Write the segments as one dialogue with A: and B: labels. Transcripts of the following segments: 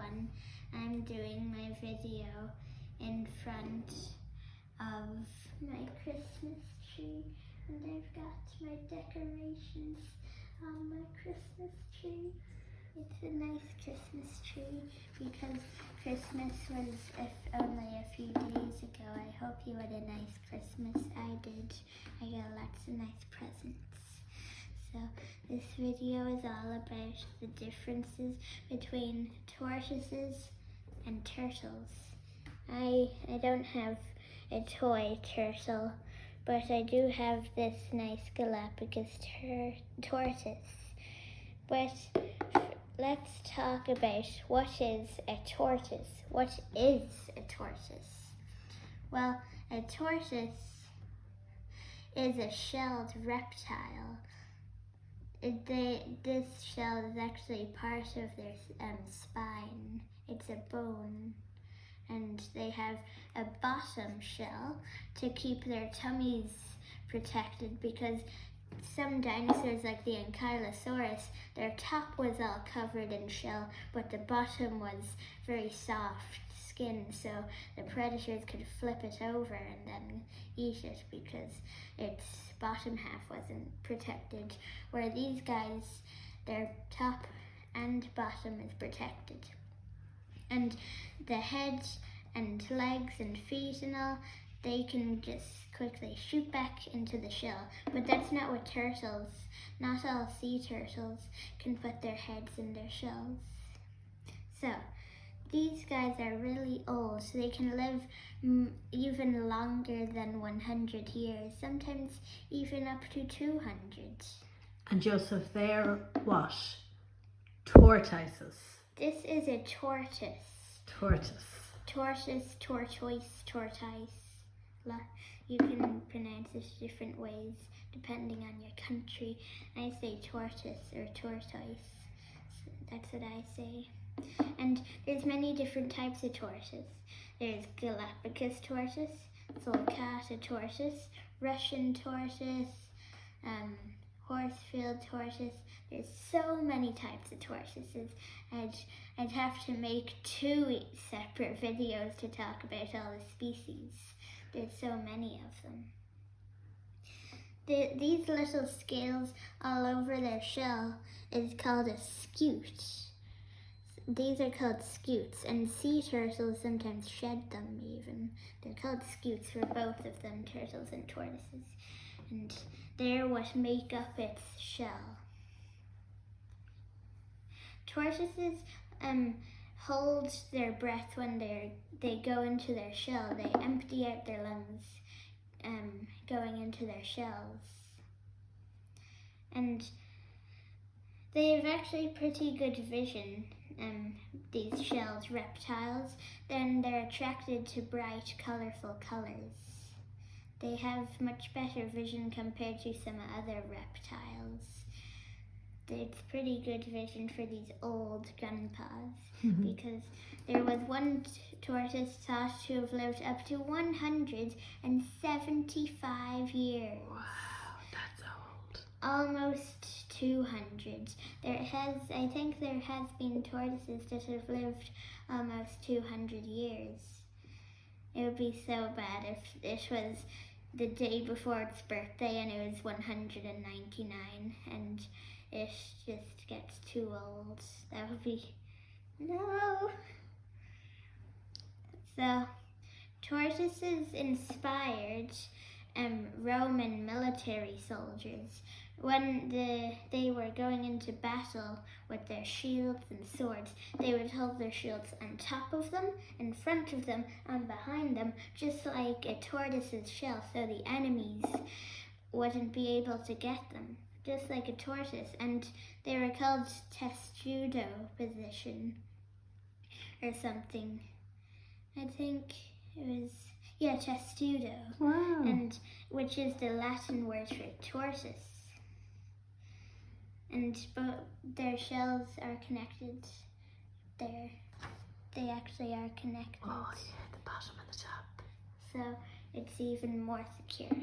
A: everyone. I'm doing my video in front of my Christmas tree, and I've got my decorations on my Christmas tree. It's a nice Christmas tree because Christmas was only a few days ago. I hope you had a nice Christmas. I did. I got lots of nice presents. So this video is all about the differences between tortoises and turtles. I don't have a toy turtle, but I do have this nice Galapagos tortoise. But let's talk about what is a tortoise. What is a tortoise? Well, a tortoise is a shelled reptile. This shell is actually part of their spine. It's a bone. And they have a bottom shell to keep their tummies protected, because some dinosaurs like the Ankylosaurus, their top was all covered in shell, but the bottom was very soft skin, so the predators could flip it over and then eat it because its bottom half wasn't protected, where these guys, their top and bottom is protected. And the head and legs and feet and all, they can just quickly shoot back into the shell. But that's not what turtles, not all sea turtles can put their heads in their shells. So these guys are really old. They can live even longer than 100 years, sometimes even up to 200.
B: And Joseph, they're what? Tortoises.
A: This is a tortoise.
B: Tortoise.
A: Tortoise, tortoise, tortoise. You can pronounce it different ways depending on your country. I say tortoise or tortoise. So that's what I say. And there's many different types of tortoise. There's Galapagos tortoise, sulcata tortoise, Russian tortoise, Horsfield tortoise. There's so many types of tortoises. I'd have to make 2 separate videos to talk about all the species. There's so many of them. These little scales all over their shell is called a scute. These are called scutes, and sea turtles sometimes shed them even. They're called scutes for both of them, turtles and tortoises. And they're what make up its shell. Tortoises hold their breath when they go into their shell. They empty out their lungs going into their shells. And they have actually pretty good vision, these shelled reptiles. Then they're attracted to bright, colorful colors. They have much better vision compared to some other reptiles. It's pretty good vision for these old grandpas, because there was one tortoise thought to have lived up to 175 years.
B: Wow, that's old.
A: Almost 200. I think there has been tortoises that have lived almost 200 years. It would be so bad if it was the day before its birthday and it was 199 and it just gets too old. That would be, no. So, tortoises inspired Roman military soldiers. When they were going into battle with their shields and swords, they would hold their shields on top of them, in front of them, and behind them, just like a tortoise's shell, so the enemies wouldn't be able to get them, just like a tortoise. And they were called testudo position or something. I think it was, testudo.
B: Wow.
A: And which is the Latin word for tortoise. And their shells are connected. They actually are connected.
B: Oh yeah, the bottom and the top.
A: So it's even more secure.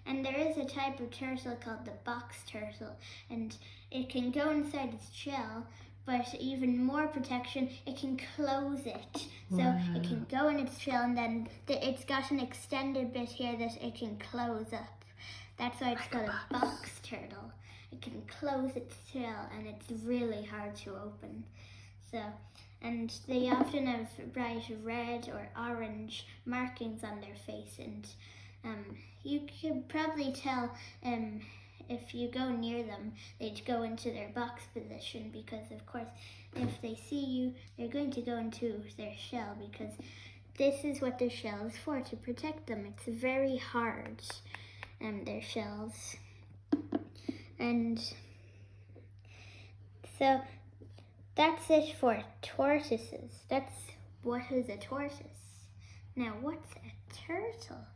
A: And there is a type of turtle called the box turtle, and it can go inside its shell, but even more protection, it can close it. So
B: Wow.
A: it can go in its shell, and then it's got an extended bit here that it can close up. That's why it's
B: Like
A: called
B: a
A: a box turtle. It can close its shell, and it's really hard to open. So, and they often have bright red or orange markings on their face, and you can probably tell if you go near them, they'd go into their box position, because of course if they see you, they're going to go into their shell, because this is what their shell is for, to protect them. It's very hard, their shells. And so that's it for tortoises. That's what is a tortoise. Now, what's a turtle?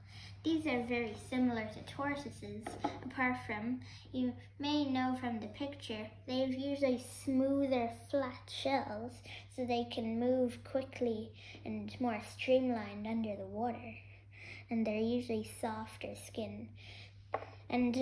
A: These are very similar to tortoises, apart from, you may know from the picture, they have usually smoother, flat shells, so they can move quickly and more streamlined under the water. And they're usually softer skin. And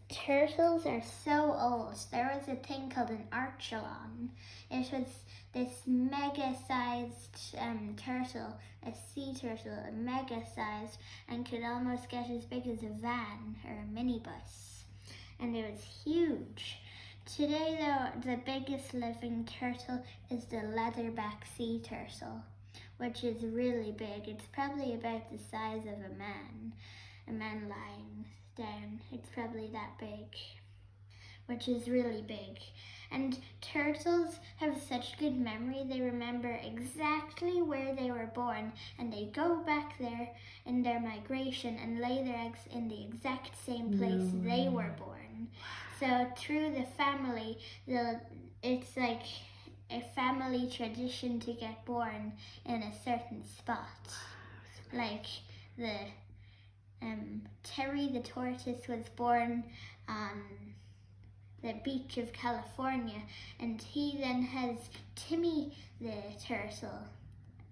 A: turtles are so old. There was a thing called an archelon. It was this mega-sized turtle, a sea turtle, a mega-sized, and could almost get as big as a van or a minibus. And it was huge. Today, though, the biggest living turtle is the leatherback sea turtle, which is really big. It's probably about the size of a man lying down. It's probably that big, which is really big. And turtles have such good memory. They remember exactly where they were born, and they go back there in their migration and lay their eggs in the exact same place they were born. So through the family, it's like a family tradition to get born in a certain spot. Like Terry the tortoise was born on the beach of California, and he then has Timmy the turtle.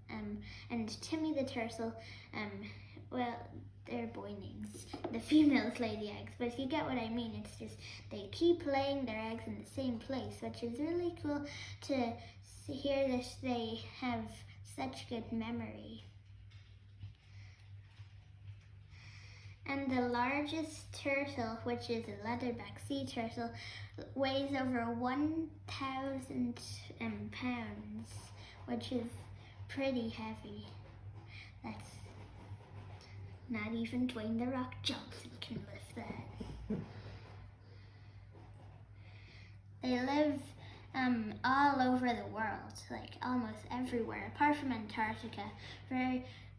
A: And Timmy the turtle, well, they're boy names. The females lay the eggs, but if you get what I mean, it's just they keep laying their eggs in the same place, which is really cool to hear that they have such good memory. And the largest turtle, which is a leatherback sea turtle, weighs over 1,000 pounds, which is pretty heavy. That's not even Dwayne "The Rock" Johnson can lift that. They live all over the world, like almost everywhere, apart from Antarctica.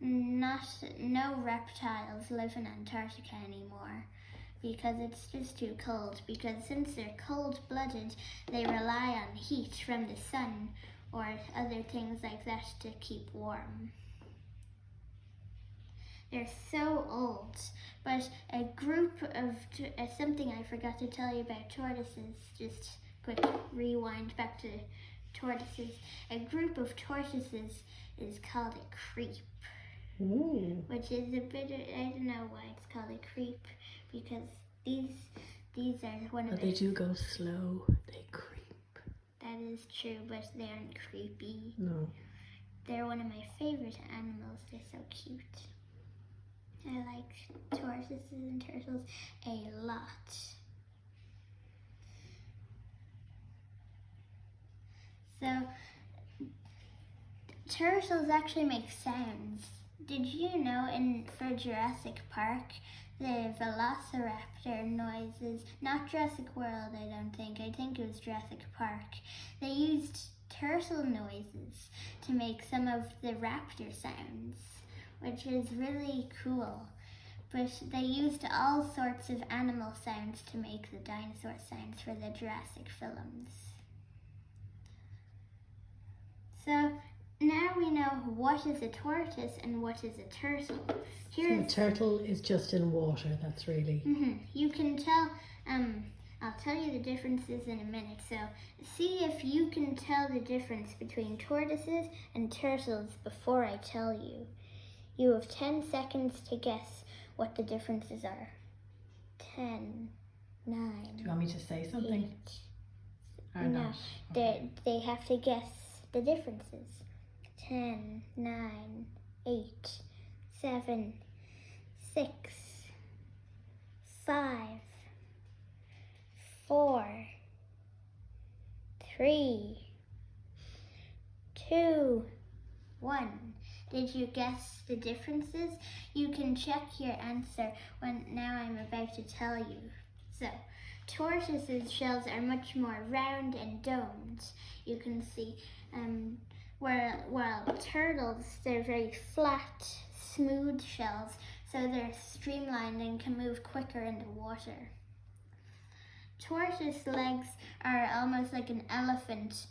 A: No reptiles live in Antarctica anymore, because it's just too cold. Because since they're cold-blooded, they rely on heat from the sun or other things like that to keep warm. They're so old, but a group of, something I forgot to tell you about tortoises, just quick rewind back to tortoises. A group of tortoises is called a creep.
B: Ooh.
A: Which is a bit, I don't know why it's called a creep, because these are one of
B: But they do go slow, they creep.
A: That is true, but they aren't creepy.
B: No.
A: They're one of my favorite animals. They're so cute. I like tortoises and turtles a lot. So, turtles actually make sounds. Did you know for Jurassic Park, the velociraptor noises, not Jurassic World, I don't think. I think it was Jurassic Park. They used turtle noises to make some of the raptor sounds, which is really cool. But they used all sorts of animal sounds to make the dinosaur sounds for the Jurassic films. So now we know what is a tortoise and what is a turtle.
B: So a turtle is just in water, that's really...
A: You can tell, I'll tell you the differences in a minute. So see if you can tell the difference between tortoises and turtles before I tell you. You have 10 seconds to guess what the differences are. 10, 9.
B: Do you want me to say something?
A: 8.
B: Are
A: No,
B: not. Okay.
A: they have to guess the differences. 10, 9, 8, 7, 6, 5, 4, 3, 2, 1. Did you guess the differences? You can check your answer now I'm about to tell you. So, tortoises' shells are much more round and domed. You can see, while turtles, they're very flat, smooth shells, so they're streamlined and can move quicker in the water. Tortoise legs are almost like an elephant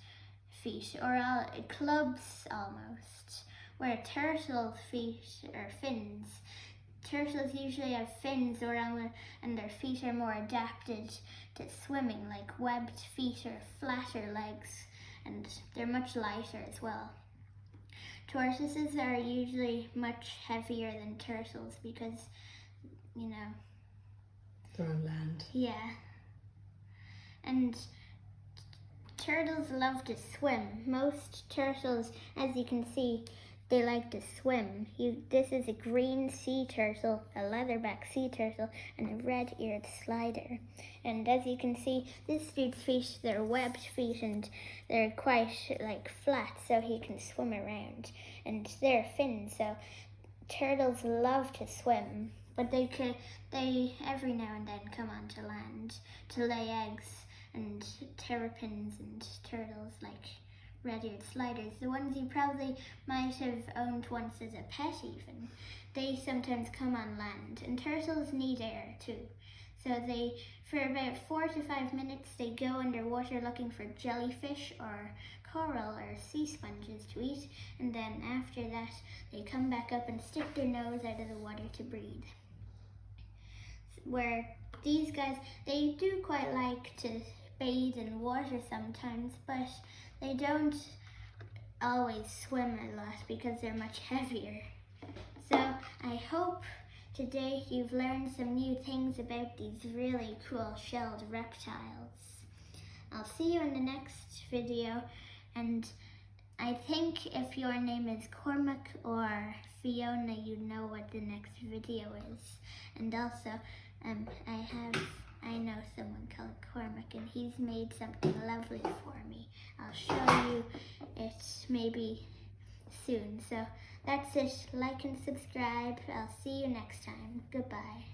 A: feet, or clubs almost, where turtle feet or fins. Turtles usually have fins and their feet are more adapted to swimming, like webbed feet or flatter legs, and they're much lighter as well. Tortoises are usually much heavier than turtles because,
B: They're on land.
A: yeah. And turtles love to swim. Most turtles, as you can see, they like to swim. This is a green sea turtle, a leatherback sea turtle, and a red-eared slider. And as you can see, this dude's feet, they're webbed feet, and they're quite flat, so he can swim around. And they're fins, so turtles love to swim, but they every now and then come onto land to lay eggs. And terrapins and turtles like red-eared sliders, the ones you probably might have owned once as a pet even, they sometimes come on land. And turtles need air too. So for about 4 to 5 minutes, they go underwater looking for jellyfish or coral or sea sponges to eat. And then after that, they come back up and stick their nose out of the water to breathe. Where these guys, they do quite like to bathe in water sometimes, but they don't always swim a lot because they're much heavier. So I hope today you've learned some new things about these really cool shelled reptiles. I'll see you in the next video, and I think if your name is Cormac or Fiona, you know what the next video is. And also, I know someone called Cormac, and he's made something lovely for me. I'll show you it maybe soon. So that's it. Like and subscribe. I'll see you next time. Goodbye.